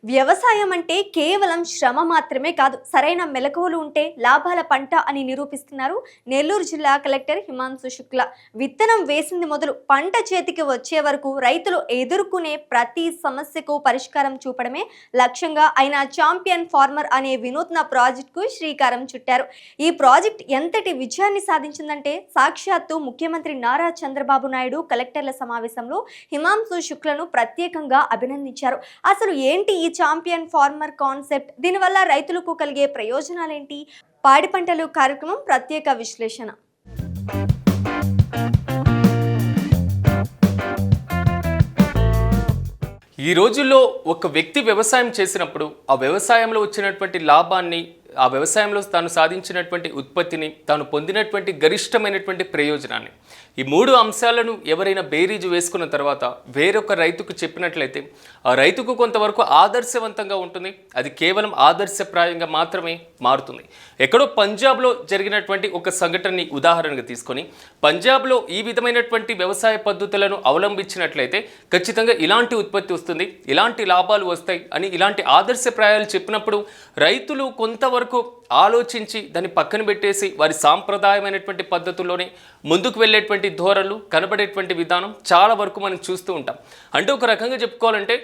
వ్యవసాయం అంటే కేవలం శ్రమ మాత్రమే కాదు, సరైన మెలకువలు ఉంటే లాభాల పంట అని నిరూపిస్తున్నారు నెల్లూరు జిల్లా కలెక్టర్ హిమాంశు శుక్లా. విత్తనం వేసింది మొదలు పంట చేతికి వచ్చే వరకు రైతులు ఎదుర్కొనే ప్రతి సమస్యకు పరిష్కారం చూపడమే లక్ష్యంగా ఆయన ఛాంపియన్ ఫార్మర్ అనే వినూత్న ప్రాజెక్టుకు శ్రీకారం చుట్టారు. ఈ ప్రాజెక్ట్ ఎంతటి విజయాన్ని సాధించిందంటే సాక్షాత్తు ముఖ్యమంత్రి నారా చంద్రబాబు నాయుడు కలెక్టర్ల సమావేశంలో హిమాంశు శుక్లను ప్రత్యేకంగా అభినందించారు. అసలు ఏంటి ఈ ఛాంపియన్ ఫార్మర్ కాన్సెప్ట్, దీనివల్ల రైతులకు కలిగే ప్రయోజనాలేంటి? పాడి పంటలు కార్యక్రమం ప్రత్యేక విశ్లేషణ. ఈ రోజుల్లో ఒక వ్యక్తి వ్యవసాయం చేసినప్పుడు ఆ వ్యవసాయంలో వచ్చినటువంటి లాభాన్ని, ఆ వ్యవసాయంలో తాను సాధించినటువంటి ఉత్పత్తిని, తాను పొందినటువంటి గరిష్టమైనటువంటి ప్రయోజనాన్ని, ఈ మూడు అంశాలను ఎవరైనా బేరీజు వేసుకున్న తర్వాత వేరొక రైతుకు చెప్పినట్లయితే ఆ రైతుకు కొంతవరకు ఆదర్శవంతంగా ఉంటుంది. అది కేవలం ఆదర్శప్రాయంగా మాత్రమే మారుతుంది. ఎక్కడో పంజాబ్లో జరిగినటువంటి ఒక సంఘటనని ఉదాహరణగా తీసుకొని పంజాబ్లో ఈ విధమైనటువంటి వ్యవసాయ పద్ధతులను అవలంబించినట్లయితే ఖచ్చితంగా ఇలాంటి ఉత్పత్తి వస్తుంది, ఇలాంటి లాభాలు వస్తాయి అని ఇలాంటి ఆదర్శప్రాయాలు చెప్పినప్పుడు రైతులు కొంతవరకు ఆలోచించి దాన్ని పక్కన పెట్టేసి వారి సాంప్రదాయమైనటువంటి పద్ధతుల్లోనే ముందుకు వెళ్ళేటువంటి ధోరణులు కనబడేటువంటి విధానం చాలా వరకు మనం చూస్తూ ఉంటాం. అంటే ఒక రకంగా చెప్పుకోవాలంటే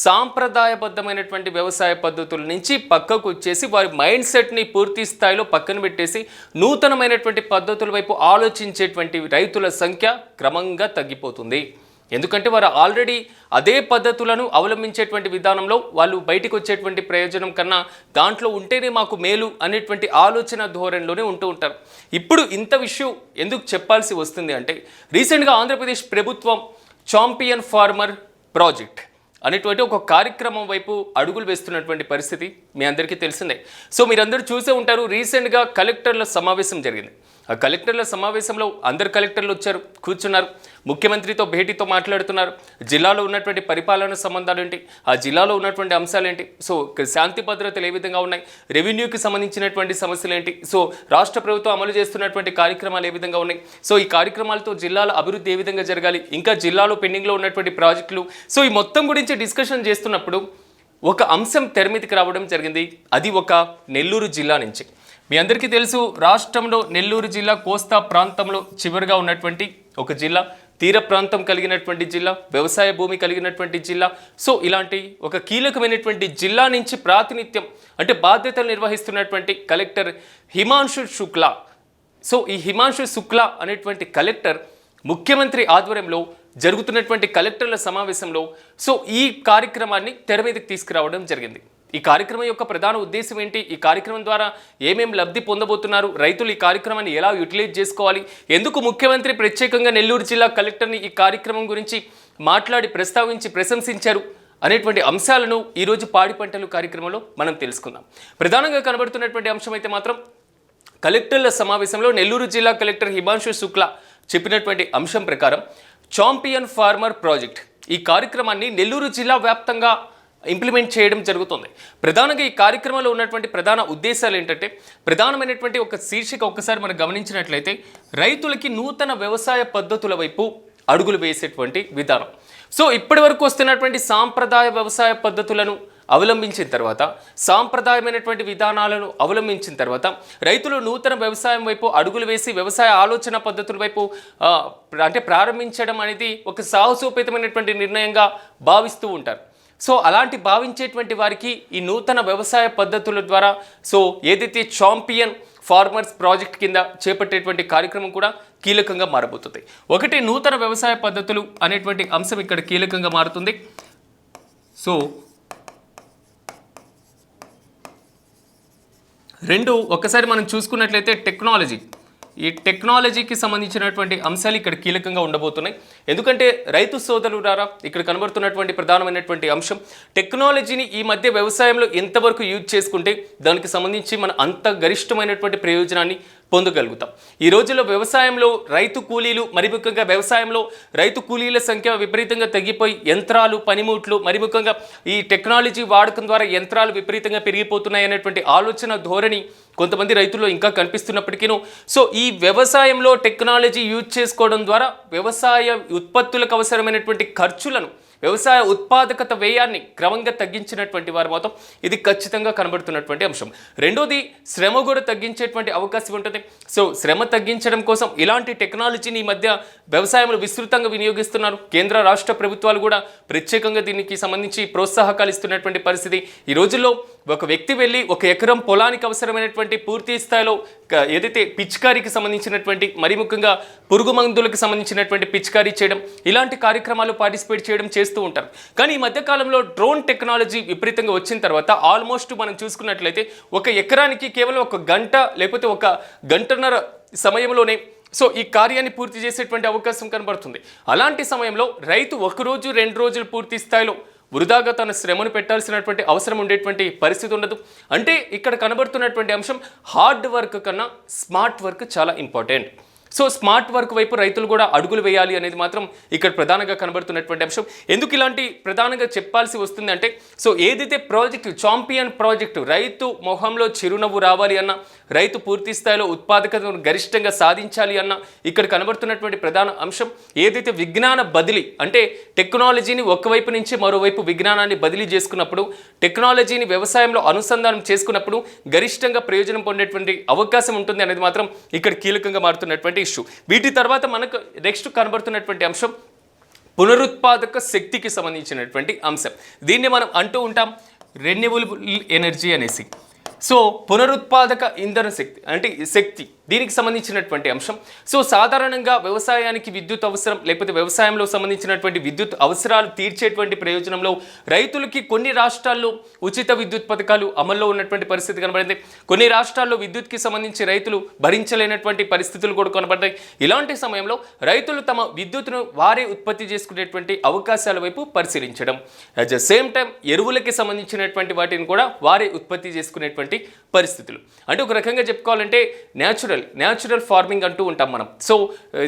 సాంప్రదాయబద్ధమైనటువంటి వ్యవసాయ పద్ధతుల నుంచి పక్కకు వచ్చేసి వారి మైండ్ సెట్ని పూర్తి స్థాయిలో పక్కన పెట్టేసి నూతనమైనటువంటి పద్ధతుల వైపు ఆలోచించేటువంటి రైతుల సంఖ్య క్రమంగా తగ్గిపోతుంది. ఎందుకంటే వారు ఆల్రెడీ అదే పద్ధతులను అవలంబించేటువంటి విధానంలో వాళ్ళు బయటికి వచ్చేటువంటి ప్రయోజనం కన్నా దాంట్లో ఉంటేనే మాకు మేలు అనేటువంటి ఆలోచన ధోరణిలోనే ఉంటూ ఉంటారు. ఇప్పుడు ఇంత విషయం ఎందుకు చెప్పాల్సి వస్తుంది అంటే రీసెంట్గా ఆంధ్రప్రదేశ్ ప్రభుత్వం ఛాంపియన్ ఫార్మర్ ప్రాజెక్ట్ అనేటువంటి ఒక కార్యక్రమం వైపు అడుగులు వేస్తున్నటువంటి పరిస్థితి మీ అందరికీ తెలిసిందే. సో మీరందరూ చూసే ఉంటారు, రీసెంట్గా కలెక్టర్ల సమావేశం జరిగింది. ఆ కలెక్టర్ల సమావేశంలో అందరు కలెక్టర్లు వచ్చారు, కూర్చున్నారు, ముఖ్యమంత్రితో భేటీతో మాట్లాడుతున్నారు. జిల్లాలో ఉన్నటువంటి పరిపాలన సంబంధాలు ఏంటి, ఆ జిల్లాలో ఉన్నటువంటి అంశాలు ఏంటి, సో శాంతి భద్రతలు ఏ విధంగా ఉన్నాయి, రెవెన్యూకి సంబంధించినటువంటి సమస్యలు ఏంటి, సో రాష్ట్ర ప్రభుత్వం అమలు చేస్తున్నటువంటి కార్యక్రమాలు ఏ విధంగా ఉన్నాయి, సో ఈ కార్యక్రమాలతో జిల్లాల అభివృద్ధి ఏ విధంగా జరగాలి, ఇంకా జిల్లాలో పెండింగ్లో ఉన్నటువంటి ప్రాజెక్టులు, సో ఈ మొత్తం గురించి డిస్కషన్ చేస్తున్నప్పుడు ఒక అంశం తెర మీదకి రావడం జరిగింది. అది ఒక నెల్లూరు జిల్లా నుంచి. మీ అందరికీ తెలుసు, రాష్ట్రంలో నెల్లూరు జిల్లా కోస్తా ప్రాంతంలో చివరిగా ఉన్నటువంటి ఒక జిల్లా, తీర ప్రాంతం కలిగినటువంటి జిల్లా, వ్యవసాయ భూమి కలిగినటువంటి జిల్లా. సో ఇలాంటి ఒక కీలకమైనటువంటి జిల్లా నుంచి ప్రాతినిధ్యం అంటే బాధ్యతలు నిర్వహిస్తున్నటువంటి కలెక్టర్ హిమాంశు శుక్లా. సో ఈ హిమాంశు శుక్లా అనేటువంటి కలెక్టర్ ముఖ్యమంత్రి ఆధ్వర్యంలో జరుగుతున్నటువంటి కలెక్టర్ల సమావేశంలో సో ఈ కార్యక్రమాన్ని తెర మీదకి తీసుకురావడం జరిగింది. ఈ కార్యక్రమం యొక్క ప్రధాన ఉద్దేశం ఏంటి, ఈ కార్యక్రమం ద్వారా ఏమేమి లబ్ధి పొందబోతున్నారు, రైతులు ఈ కార్యక్రమాన్ని ఎలా యూటిలైజ్ చేసుకోవాలి, ఎందుకు ముఖ్యమంత్రి ప్రత్యేకంగా నెల్లూరు జిల్లా కలెక్టర్ని ఈ కార్యక్రమం గురించి మాట్లాడి ప్రస్తావించి ప్రశంసించారు అనేటువంటి అంశాలను ఈరోజు పాడి పంటలు కార్యక్రమంలో మనం తెలుసుకుందాం. ప్రధానంగా కనబడుతున్నటువంటి అంశం అయితే మాత్రం కలెక్టర్ల సమావేశంలో నెల్లూరు జిల్లా కలెక్టర్ హిమాంశు శుక్లా చెప్పినటువంటి అంశం ప్రకారం ఛాంపియన్ ఫార్మర్ ప్రాజెక్ట్ ఈ కార్యక్రమాన్ని నెల్లూరు జిల్లా వ్యాప్తంగా ఇంప్లిమెంట్ చేయడం జరుగుతుంది. ప్రధానంగా ఈ కార్యక్రమంలో ఉన్నటువంటి ప్రధాన ఉద్దేశాలు ఏంటంటే ప్రధానమైనటువంటి ఒక శీర్షిక ఒక్కసారి మనం గమనించినట్లయితే రైతులకి నూతన వ్యవసాయ పద్ధతుల వైపు అడుగులు వేసేటువంటి విధానం. సో ఇప్పటి వరకు వస్తున్నటువంటి సాంప్రదాయ వ్యవసాయ పద్ధతులను అవలంబించిన తర్వాత, సాంప్రదాయమైనటువంటి విధానాలను అవలంబించిన తర్వాత రైతులు నూతన వ్యవసాయం వైపు అడుగులు వేసి వ్యవసాయ ఆలోచన పద్ధతుల వైపు అంటే ప్రారంభించడం అనేది ఒక సాహసోపేతమైనటువంటి నిర్ణయంగా భావిస్తూ ఉంటారు. సో అలాంటి భావించేటువంటి వారికి ఈ నూతన వ్యవసాయ పద్ధతుల ద్వారా సో ఏదైతే ఛాంపియన్ ఫార్మర్స్ ప్రాజెక్ట్ కింద చేపట్టేటువంటి కార్యక్రమం కూడా కీలకంగా మారబోతుంది. ఒకటి, నూతన వ్యవసాయ పద్ధతులు అనేటువంటి అంశం ఇక్కడ కీలకంగా మారుతుంది. సో రెండు, ఒక్కసారి మనం చూసుకున్నట్లయితే టెక్నాలజీ, ఈ టెక్నాలజీకి సంబంధించినటువంటి అంశాలు ఇక్కడ కీలకంగా ఉండబోతున్నాయి. ఎందుకంటే రైతు సోదరులారా ఇక్కడ కనబడుతున్నటువంటి ప్రధానమైనటువంటి అంశం టెక్నాలజీని ఈ మధ్య వ్యవసాయంలో ఎంతవరకు యూజ్ చేసుకుంటే దానికి సంబంధించి మన అంత గరిష్టమైనటువంటి ప్రయోజనాన్ని పొందగలుగుతాం. ఈ రోజుల్లో వ్యవసాయంలో రైతు కూలీలు, మరి ముఖ్యంగా వ్యవసాయంలో రైతు కూలీల సంఖ్య విపరీతంగా తగ్గిపోయి యంత్రాలు, పనిముట్లు, మరి ముఖ్యంగా ఈ టెక్నాలజీ వాడకం ద్వారా యంత్రాలు విపరీతంగా పెరిగిపోతున్నాయి అనేటువంటి ఆలోచన ధోరణి కొంతమంది రైతుల్లో ఇంకా కనిపిస్తున్నప్పటికీ సో ఈ వ్యవసాయంలో టెక్నాలజీ యూజ్ చేసుకోవడం ద్వారా వ్యవసాయ ఉత్పత్తులకు అవసరమైనటువంటి ఖర్చులను వ్యవసాయ ఉత్పాదకత వ్యయాన్ని క్రమంగా తగ్గించినటువంటి వారు మాత్రం ఇది ఖచ్చితంగా కనబడుతున్నటువంటి అంశం. రెండోది శ్రమ కూడా తగ్గించేటువంటి అవకాశం ఉంటుంది. సో శ్రమ తగ్గించడం కోసం ఇలాంటి టెక్నాలజీని ఈ మధ్య వ్యవసాయంలో విస్తృతంగా వినియోగిస్తున్నారు. కేంద్ర రాష్ట్ర ప్రభుత్వాలు కూడా ప్రత్యేకంగా దీనికి సంబంధించి ప్రోత్సాహకాలు ఇస్తున్నటువంటి పరిస్థితి. ఈ రోజుల్లో ఒక వ్యక్తి వెళ్ళి 1 ఎకరం పొలానికి అవసరమైనటువంటి పూర్తి స్థాయిలో ఏదైతే పిచికారీకి సంబంధించినటువంటి మరి ముఖ్యంగా పురుగు మందులకు సంబంధించినటువంటి పిచికారీ చేయడం, ఇలాంటి కార్యక్రమాలు పార్టిసిపేట్ చేయడం చేస్తూ ఉంటారు. కానీ ఈ మధ్యకాలంలో డ్రోన్ టెక్నాలజీ విపరీతంగా వచ్చిన తర్వాత ఆల్మోస్ట్ మనం చూసుకున్నట్లయితే 1 ఎకరానికి కేవలం 1 గంట లేకపోతే 1 గంటన్నర సమయంలోనే సో ఈ కార్యాన్ని పూర్తి చేసేటువంటి అవకాశం కనబడుతుంది. అలాంటి సమయంలో రైతు 1 రోజు 2 రోజులు పూర్తి స్థాయిలో వృధాగా తన శ్రమను పెట్టాల్సినటువంటి అవసరం ఉండేటువంటి పరిస్థితి ఉండదు. అంటే ఇక్కడ కనబడుతున్నటువంటి అంశం హార్డ్ వర్క్ కన్నా స్మార్ట్ వర్క్ చాలా ఇంపార్టెంట్. సో స్మార్ట్ వర్క్ వైపు రైతులు కూడా అడుగులు వేయాలి అనేది మాత్రం ఇక్కడ ప్రధానంగా కనబడుతున్నటువంటి అంశం. ఎందుకు ఇలాంటి ప్రధానంగా చెప్పాల్సి వస్తుంది అంటే సో ఏదైతే ప్రాజెక్టు చాంపియన్ ప్రాజెక్టు రైతు మొహంలో చిరునవ్వు రావాలి అన్న, రైతు పూర్తి స్థాయిలో ఉత్పాదకతను గరిష్టంగా సాధించాలి అన్న ఇక్కడ కనబడుతున్నటువంటి ప్రధాన అంశం ఏదైతే విజ్ఞాన బదిలీ అంటే టెక్నాలజీని ఒకవైపు నుంచి మరోవైపు విజ్ఞానాన్ని బదిలీ చేసుకున్నప్పుడు, టెక్నాలజీని వ్యవసాయంలో అనుసంధానం చేసుకున్నప్పుడు గరిష్టంగా ప్రయోజనం పొందేటువంటి అవకాశం ఉంటుంది అనేది మాత్రం ఇక్కడ కీలకంగా మారుతున్నటువంటి ఇష్యూ. వీటి తర్వాత మనకు నెక్స్ట్ కనబడుతున్నటువంటి అంశం పునరుత్పాదక శక్తికి సంబంధించినటువంటి అంశం. దీన్ని మనం అంటూ ఉంటాం రెన్యూవబుల్ ఎనర్జీ అనేసి. సో పునరుత్పాదక ఇంధన శక్తి అంటే శక్తి, దీనికి సంబంధించినటువంటి అంశం. సో సాధారణంగా వ్యవసాయానికి విద్యుత్ అవసరం లేకపోతే వ్యవసాయంలో సంబంధించినటువంటి విద్యుత్ అవసరాలు తీర్చేటువంటి ప్రయోజనంలో రైతులకి కొన్ని రాష్ట్రాల్లో ఉచిత విద్యుత్ పథకాలు అమల్లో ఉన్నటువంటి పరిస్థితి కనబడింది. కొన్ని రాష్ట్రాల్లో విద్యుత్కి సంబంధించి రైతులు భరించలేనటువంటి పరిస్థితులు కూడా కనబడ్డాయి. ఇలాంటి సమయంలో రైతులు తమ విద్యుత్తును వారే ఉత్పత్తి చేసుకునేటువంటి అవకాశాల వైపు పరిశీలించడం, అట్ ద సేమ్ టైం ఎరువులకి సంబంధించినటువంటి వాటిని కూడా వారే ఉత్పత్తి చేసుకునేటువంటి పరిస్థితులు. అంటే ఒక రకంగా చెప్పుకోవాలంటే న్యాచురల్ ఫార్మింగ్ అంటూ ఉంటాం మనం. సో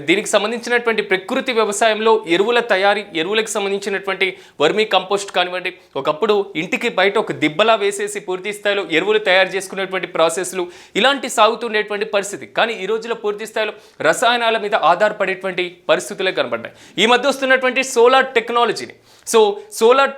దీనికి సంబంధించినటువంటి ప్రకృతి వ్యవసాయంలో ఎరువుల తయారీ, ఎరువులకు సంబంధించినటువంటి వర్మీ కంపోస్ట్ కానివ్వండి, ఒకప్పుడు ఇంటికి బయట ఒక దిబ్బలా వేసేసి పూర్తి స్థాయిలో ఎరువులు తయారు చేసుకునేటువంటి ప్రాసెస్లు ఇలాంటి సాగుతుండేటువంటి పరిస్థితి. కానీ ఈ రోజుల్లో పూర్తి స్థాయిలో రసాయనాల మీద ఆధారపడేటువంటి పరిస్థితులే కనబడ్డాయి. ఈ మధ్య వస్తున్నటువంటి సోలార్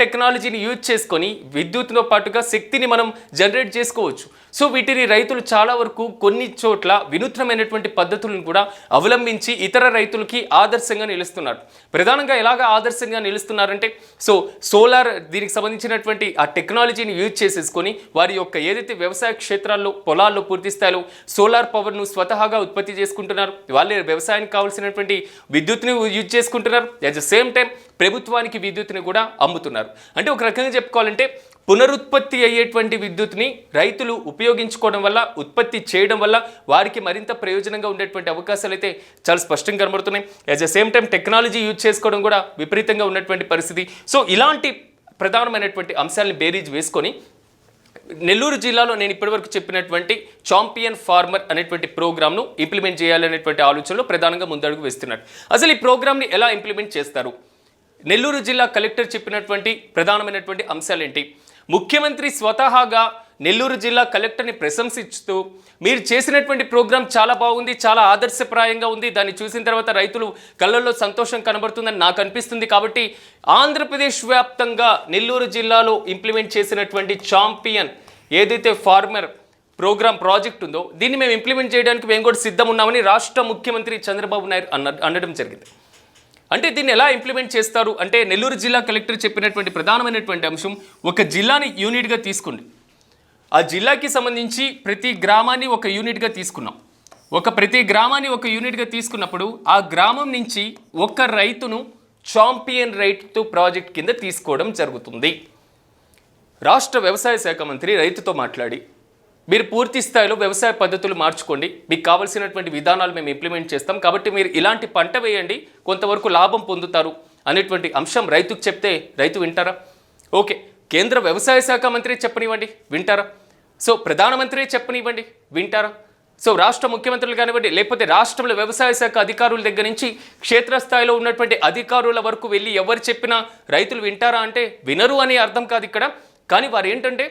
టెక్నాలజీని యూజ్ చేసుకొని విద్యుత్తో పాటుగా శక్తిని మనం జనరేట్ చేసుకోవచ్చు. సో వీటిని రైతులు చాలా వరకు కొన్ని చోట్ల వినూత్నమైనటువంటి పద్ధతులను కూడా అవలంబించి ఇతర రైతులకి ఆదర్శంగా నిలుస్తున్నారు. ప్రధానంగా ఎలాగ ఆదర్శంగా నిలుస్తున్నారంటే సో సోలార్ దీనికి సంబంధించినటువంటి ఆ టెక్నాలజీని యూజ్ చేసేసుకొని వారి యొక్క ఏదైతే వ్యవసాయ క్షేత్రాల్లో పొలాల్లో పూర్తి స్థాయిలో సోలార్ పవర్ను స్వతహాగా ఉత్పత్తి చేసుకుంటున్నారు. వాళ్ళే వ్యవసాయానికి కావాల్సినటువంటి విద్యుత్ని యూజ్ చేసుకుంటున్నారు. అట్ ద సేమ్ టైం ప్రభుత్వానికి విద్యుత్ని కూడా అమ్ముతున్నారు. అంటే ఒక రకంగా చెప్పుకోవాలంటే పునరుత్పత్తి అయ్యేటువంటి విద్యుత్ని రైతులు ఉపయోగించుకోవడం వల్ల, ఉత్పత్తి చేయడం వల్ల వారికి మరింత ప్రయోజనంగా ఉండేటువంటి అవకాశాలు అయితే చాలా స్పష్టంగా కనబడుతున్నాయి. At the same time technology use చేసుకోవడం కూడా విపరీతంగా ఉన్నటువంటి పరిస్థితి. సో ఇలాంటి ప్రధానమైనటువంటి అంశాలను బేరీజ్ వేసుకొని నెల్లూరు జిల్లాలో నేను ఇప్పటివరకు చెప్పినటువంటి చాంపియన్ ఫార్మర్ అనేటువంటి ప్రోగ్రామ్ను ఇంప్లిమెంట్ చేయాలనేటువంటి ఆలోచనలో ప్రధానంగా ముందడుగు వేస్తున్నారు. అసలు ఈ ప్రోగ్రామ్ని ఎలా ఇంప్లిమెంట్ చేస్తారు? నెల్లూరు జిల్లా కలెక్టర్ చెప్పినటువంటి ప్రధానమైనటువంటి అంశాలు ఏంటి? ముఖ్యమంత్రి స్వతహాగా నెల్లూరు జిల్లా కలెక్టర్ని ప్రశంసిస్తూ మీరు చేసినటువంటి ప్రోగ్రాం చాలా బాగుంది, చాలా ఆదర్శప్రాయంగా ఉంది, దాన్ని చూసిన తర్వాత రైతులు కళ్ళల్లో సంతోషం కనబడుతుందని నాకు అనిపిస్తుంది. కాబట్టి ఆంధ్రప్రదేశ్ వ్యాప్తంగా నెల్లూరు జిల్లాలో ఇంప్లిమెంట్ చేసినటువంటి చాంపియన్ ఏదైతే ఫార్మర్ ప్రాజెక్ట్ ఉందో దీన్ని మేము ఇంప్లిమెంట్ చేయడానికి మేము కూడా సిద్ధం ఉన్నామని రాష్ట్ర ముఖ్యమంత్రి చంద్రబాబు నాయుడు అనడం జరిగింది. అంటే దీన్ని ఎలా ఇంప్లిమెంట్ చేస్తారు అంటే నెల్లూరు జిల్లా కలెక్టర్ చెప్పినటువంటి ప్రధానమైనటువంటి అంశం ఒక జిల్లాని యూనిట్గా తీసుకోండి. ఆ జిల్లాకి సంబంధించి ప్రతి గ్రామాన్ని ఒక యూనిట్గా తీసుకున్నాం. ప్రతి గ్రామాన్ని ఒక యూనిట్గా తీసుకున్నప్పుడు ఆ గ్రామం నుంచి ఒక రైతును చాంపియన్ రైతు ప్రాజెక్ట్ కింద తీసుకోవడం జరుగుతుంది. రాష్ట్ర వ్యవసాయ శాఖ మంత్రి రైతుతో మాట్లాడి మీరు పూర్తి స్థాయిలో వ్యవసాయ పద్ధతులు మార్చుకోండి, మీకు కావాల్సినటువంటి విధానాలు మేము ఇంప్లిమెంట్ చేస్తాం, కాబట్టి మీరు ఇలాంటి పంట వేయండి, కొంతవరకు లాభం పొందుతారు అనేటువంటి అంశం రైతుకు చెప్తే రైతు వింటారా? ఓకే, కేంద్ర వ్యవసాయ శాఖ మంత్రి చెప్పనివ్వండి, వింటారా? సో ప్రధానమంత్రి చెప్పనివ్వండి, వింటారా? సో రాష్ట్ర ముఖ్యమంత్రులు కానివ్వండి, లేకపోతే రాష్ట్రంలో వ్యవసాయ శాఖ అధికారుల దగ్గర నుంచి క్షేత్రస్థాయిలో ఉన్నటువంటి అధికారుల వరకు వెళ్ళి ఎవరు చెప్పినా రైతులు వింటారా అంటే వినరు అనే అర్థం కాదు ఇక్కడ. కానీ వారు ఏంటంటే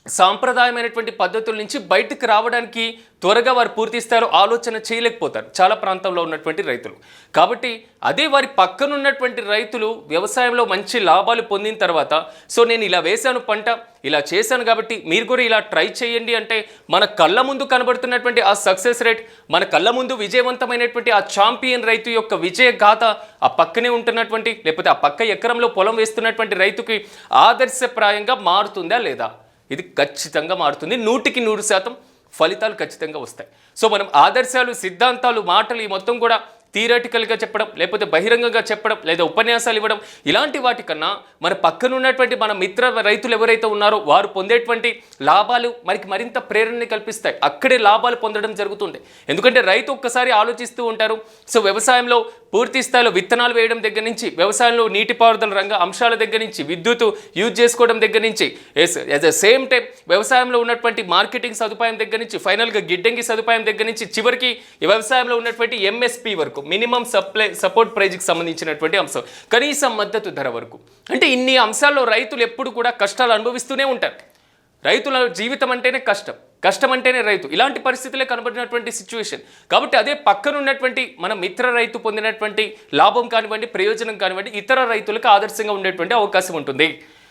సాంప్రదాయమైనటువంటి పద్ధతుల నుంచి బయటకు రావడానికి త్వరగా వారు పూర్తి స్థాయిలో ఆలోచన చేయలేకపోతారు చాలా ప్రాంతంలో ఉన్నటువంటి రైతులు. కాబట్టి అదే వారి పక్కనున్నటువంటి రైతులు వ్యవసాయంలో మంచి లాభాలు పొందిన తర్వాత సో నేను ఇలా వేశాను పంట, ఇలా చేశాను కాబట్టి మీరు కూడా ఇలా ట్రై చేయండి అంటే మన కళ్ళ ముందు కనబడుతున్నటువంటి ఆ సక్సెస్ రేట్, మన కళ్ళ ముందు విజయవంతమైనటువంటి ఆ ఛాంపియన్ రైతు యొక్క విజయ గాథ ఆ పక్కనే ఉంటున్నటువంటి లేకపోతే ఆ పక్క ఎకరంలో పొలం వేస్తున్నటువంటి రైతుకి ఆదర్శప్రాయంగా మారుతుందా లేదా? ఇది ఖచ్చితంగా మారుతుంది. 100% ఫలితాలు ఖచ్చితంగా వస్తాయి. సో మనం ఆదర్శాలు, సిద్ధాంతాలు, మాటలు ఈ మొత్తం కూడా థియరటికల్గా చెప్పడం, లేకపోతే బహిరంగంగా చెప్పడం, లేదా ఉపన్యాసాలు ఇవ్వడం, ఇలాంటి వాటికన్నా మన పక్కనున్నటువంటి మన మిత్ర రైతులు ఎవరైతే ఉన్నారో వారు పొందేటువంటి లాభాలు మనకి మరింత ప్రేరణని కల్పిస్తాయి. అక్కడే లాభాలు పొందడం జరుగుతుంది. ఎందుకంటే రైతు ఒక్కసారి ఆలోచిస్తూ ఉంటారు. సో వ్యవసాయంలో పూర్తి స్థాయిలో విత్తనాలు వేయడం దగ్గర నుంచి, వ్యవసాయంలో నీటిపారుదల రంగ అంశాల దగ్గర నుంచి, విద్యుత్ యూజ్ చేసుకోవడం దగ్గర నుంచి, ఎట్ ద సేమ్ టైం వ్యవసాయంలో ఉన్నటువంటి మార్కెటింగ్ సదుపాయం దగ్గర నుంచి, ఫైనల్గా గిడ్డంగి సదుపాయం దగ్గర నుంచి, చివరికి ఈ వ్యవసాయంలో ఉన్నటువంటి ఎంఎస్పి వరకు, మినిమం సపోర్ట్ ప్రైజ్కి సంబంధించినటువంటి అంశం, కనీస మద్దతు ధర వరకు. అంటే ఇన్ని అంశాల్లో రైతులు ఎప్పుడు కూడా కష్టాలు అనుభవిస్తూనే ఉంటారు. రైతుల జీవితం అంటేనే కష్టం, కష్టం అంటేనే రైతు. ఇలాంటి పరిస్థితులే కనబడినటువంటి సిచ్యువేషన్. కాబట్టి అదే పక్కనున్నటువంటి మన మిత్ర రైతు పొందినటువంటి లాభం కానివ్వండి, ప్రయోజనం కానివ్వండి, ఇతర రైతులకు ఆదర్శంగా ఉండేటువంటి అవకాశం ఉంటుంది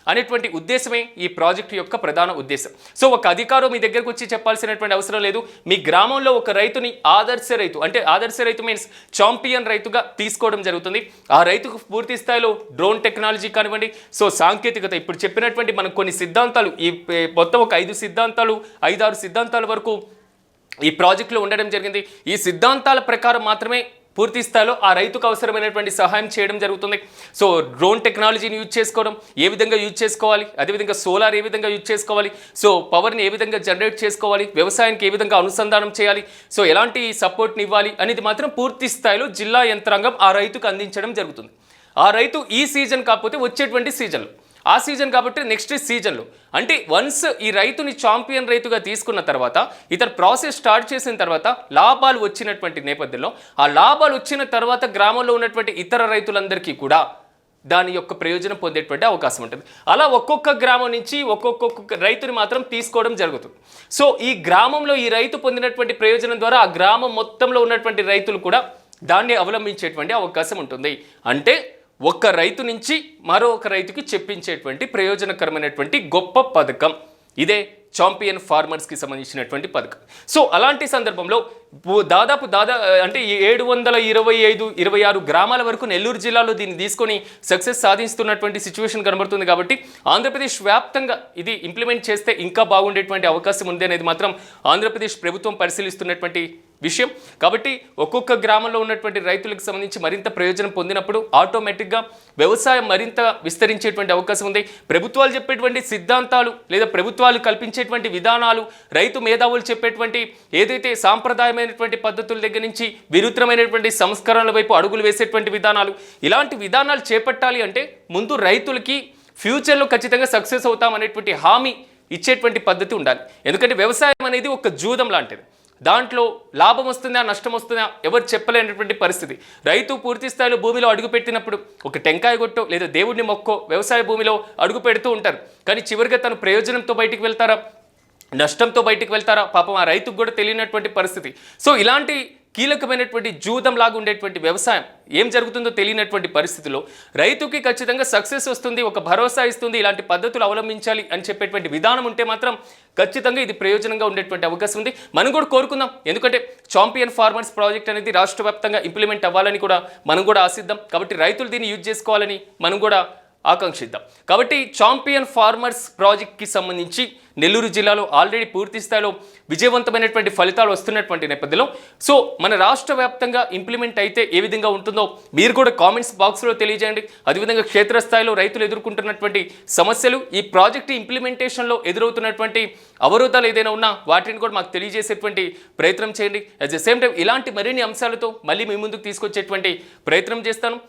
అనేటువంటి ఉద్దేశమే ఈ ప్రాజెక్టు యొక్క ప్రధాన ఉద్దేశం. సో ఒక అధికారం మీ దగ్గరకు వచ్చి చెప్పాల్సినటువంటి అవసరం లేదు. మీ గ్రామంలో ఒక రైతుని ఆదర్శ రైతు, అంటే ఆదర్శ రైతు మీన్స్ ఛాంపియన్ రైతుగా తీసుకోవడం జరుగుతుంది. ఆ రైతుకు పూర్తి స్థాయిలో డ్రోన్ టెక్నాలజీ కానివ్వండి, సో సాంకేతికత, ఇప్పుడు చెప్పినటువంటి మనకు కొన్ని సిద్ధాంతాలు, ఈ మొత్తం ఒక 5 సిద్ధాంతాలు 5-6 సిద్ధాంతాల వరకు ఈ ప్రాజెక్టులో ఉండడం జరిగింది. ఈ సిద్ధాంతాల ప్రకారం మాత్రమే పూర్తి స్థాయిలో ఆ రైతుకు అవసరమైనటువంటి సహాయం చేయడం జరుగుతుంది. సో డ్రోన్ టెక్నాలజీని యూజ్ చేసుకోవడం, ఏ విధంగా యూజ్ చేసుకోవాలి, అదేవిధంగా సోలార్ ఏ విధంగా యూజ్ చేసుకోవాలి, సో పవర్ని ఏ విధంగా జనరేట్ చేసుకోవాలి, వ్యవసాయానికి ఏ విధంగా అనుసంధానం చేయాలి, సో ఎలాంటి సపోర్ట్ని ఇవ్వాలి అనేది మాత్రం పూర్తి స్థాయిలో జిల్లా యంత్రాంగం ఆ రైతుకు అందించడం జరుగుతుంది. ఆ రైతు ఈ సీజన్ కాకపోతే వచ్చేటువంటి సీజన్లో, ఆ సీజన్ కాబట్టి నెక్స్ట్ సీజన్లో, అంటే వన్స్ ఈ రైతుని ఛాంపియన్ రైతుగా తీసుకున్న తర్వాత ఇతర ప్రాసెస్ స్టార్ట్ చేసిన తర్వాత లాభాలు వచ్చినటువంటి నేపథ్యంలో, ఆ లాభాలు వచ్చిన తర్వాత గ్రామంలో ఉన్నటువంటి ఇతర రైతులందరికీ కూడా దాని యొక్క ప్రయోజనం పొందేటువంటి అవకాశం ఉంటుంది. అలా ఒక్కొక్క గ్రామం నుంచి ఒక్కొక్క రైతుని మాత్రం తీసుకోవడం జరుగుతుంది. సో ఈ గ్రామంలో ఈ రైతు పొందినటువంటి ప్రయోజనం ద్వారా ఆ గ్రామం మొత్తంలో ఉన్నటువంటి రైతులు కూడా దాన్ని అవలంబించేటువంటి అవకాశం ఉంటుంది. అంటే ఒక్క రైతు నుంచి మరొక రైతుకి చెప్పించేటువంటి ప్రయోజనకరమైనటువంటి గొప్ప పథకం ఇదే ఛాంపియన్ ఫార్మర్స్కి సంబంధించినటువంటి పథకం. సో అలాంటి సందర్భంలో దాదాపు అంటే 725-26 గ్రామాల వరకు నెల్లూరు జిల్లాలో దీన్ని తీసుకొని సక్సెస్ సాధిస్తున్నటువంటి సిచ్యువేషన్ కనబడుతుంది. కాబట్టి ఆంధ్రప్రదేశ్ వ్యాప్తంగా ఇది ఇంప్లిమెంట్ చేస్తే ఇంకా బాగుండేటువంటి అవకాశం ఉంది అనేది మాత్రం ఆంధ్రప్రదేశ్ ప్రభుత్వం పరిశీలిస్తున్నటువంటి విషయం. కాబట్టి ఒక్కొక్క గ్రామంలో ఉన్నటువంటి రైతులకు సంబంధించి మరింత ప్రయోజనం పొందినప్పుడు ఆటోమేటిక్గా వ్యవసాయం మరింత విస్తరించేటువంటి అవకాశం ఉంది. ప్రభుత్వాలు చెప్పేటువంటి సిద్ధాంతాలు లేదా ప్రభుత్వాలు కల్పించేటువంటి విధానాలు, రైతు మేధావులు చెప్పేటువంటి ఏదైతే సాంప్రదాయమైనటువంటి పద్ధతుల దగ్గర నుంచి వినూత్నమైనటువంటి సంస్కరణల వైపు అడుగులు వేసేటువంటి విధానాలు, ఇలాంటి విధానాలు చేపట్టాలి అంటే ముందు రైతులకి ఫ్యూచర్లో ఖచ్చితంగా సక్సెస్ అవుతామనేటువంటి హామీ ఇచ్చేటువంటి పద్ధతి ఉండాలి. ఎందుకంటే వ్యవసాయం అనేది ఒక జూదం లాంటిది. దాంట్లో లాభం వస్తుందా నష్టం వస్తుందా ఎవరు చెప్పలేనటువంటి పరిస్థితి. రైతు పూర్తి స్థాయిలో భూమిలో అడుగు పెట్టినప్పుడు ఒక టెంకాయ కొట్టో లేదా దేవుడిని మొక్కో వ్యవసాయ భూమిలో అడుగు పెడుతూ ఉంటారు. కానీ చివరిగా తను ప్రయోజనంతో బయటికి వెళ్తారా, నష్టంతో బయటికి వెళ్తారా, పాపం ఆ రైతుకు కూడా తెలియనటువంటి పరిస్థితి. సో ఇలాంటి కీలకమైనటువంటి జూదం లాగా ఉండేటువంటి వ్యవసాయం ఏం జరుగుతుందో తెలియనటువంటి పరిస్థితిలో రైతుకి ఖచ్చితంగా సక్సెస్ వస్తుంది, ఒక భరోసా ఇస్తుంది, ఇలాంటి పద్ధతులు అవలంబించాలి అని చెప్పేటువంటి విధానం ఉంటే మాత్రం ఖచ్చితంగా ఇది ప్రయోజనంగా ఉండేటువంటి అవకాశం ఉంది. మనం కూడా కోరుకుందాం. ఎందుకంటే ఛాంపియన్ ఫార్మర్స్ ప్రాజెక్ట్ అనేది రాష్ట్ర వ్యాప్తంగా ఇంప్లిమెంట్ అవ్వాలని కూడా మనం కూడా ఆశిద్దాం. కాబట్టి రైతులు దీన్ని యూజ్ చేసుకోవాలని మనం కూడా ఆకాంక్షిద్దాం. కాబట్టి ఛాంపియన్ ఫార్మర్స్ ప్రాజెక్ట్కి సంబంధించి నెల్లూరు జిల్లాలో ఆల్రెడీ పూర్తి స్థాయిలో విజయవంతమైనటువంటి ఫలితాలు వస్తున్నటువంటి నేపథ్యంలో సో మన రాష్ట్ర వ్యాప్తంగా ఇంప్లిమెంట్ అయితే ఏ విధంగా ఉంటుందో మీరు కూడా కామెంట్స్ బాక్స్లో తెలియజేయండి. అదేవిధంగా క్షేత్రస్థాయిలో రైతులు ఎదుర్కొంటున్నటువంటి సమస్యలు, ఈ ప్రాజెక్టు ఇంప్లిమెంటేషన్లో ఎదురవుతున్నటువంటి అవరోధాలు ఏదైనా ఉన్నా వాటిని కూడా మాకు తెలియజేసేటువంటి ప్రయత్నం చేయండి. అట్ ద సేమ్ టైం ఇలాంటి మరిన్ని అంశాలతో మళ్ళీ మీ ముందుకు తీసుకొచ్చేటువంటి ప్రయత్నం చేస్తాను.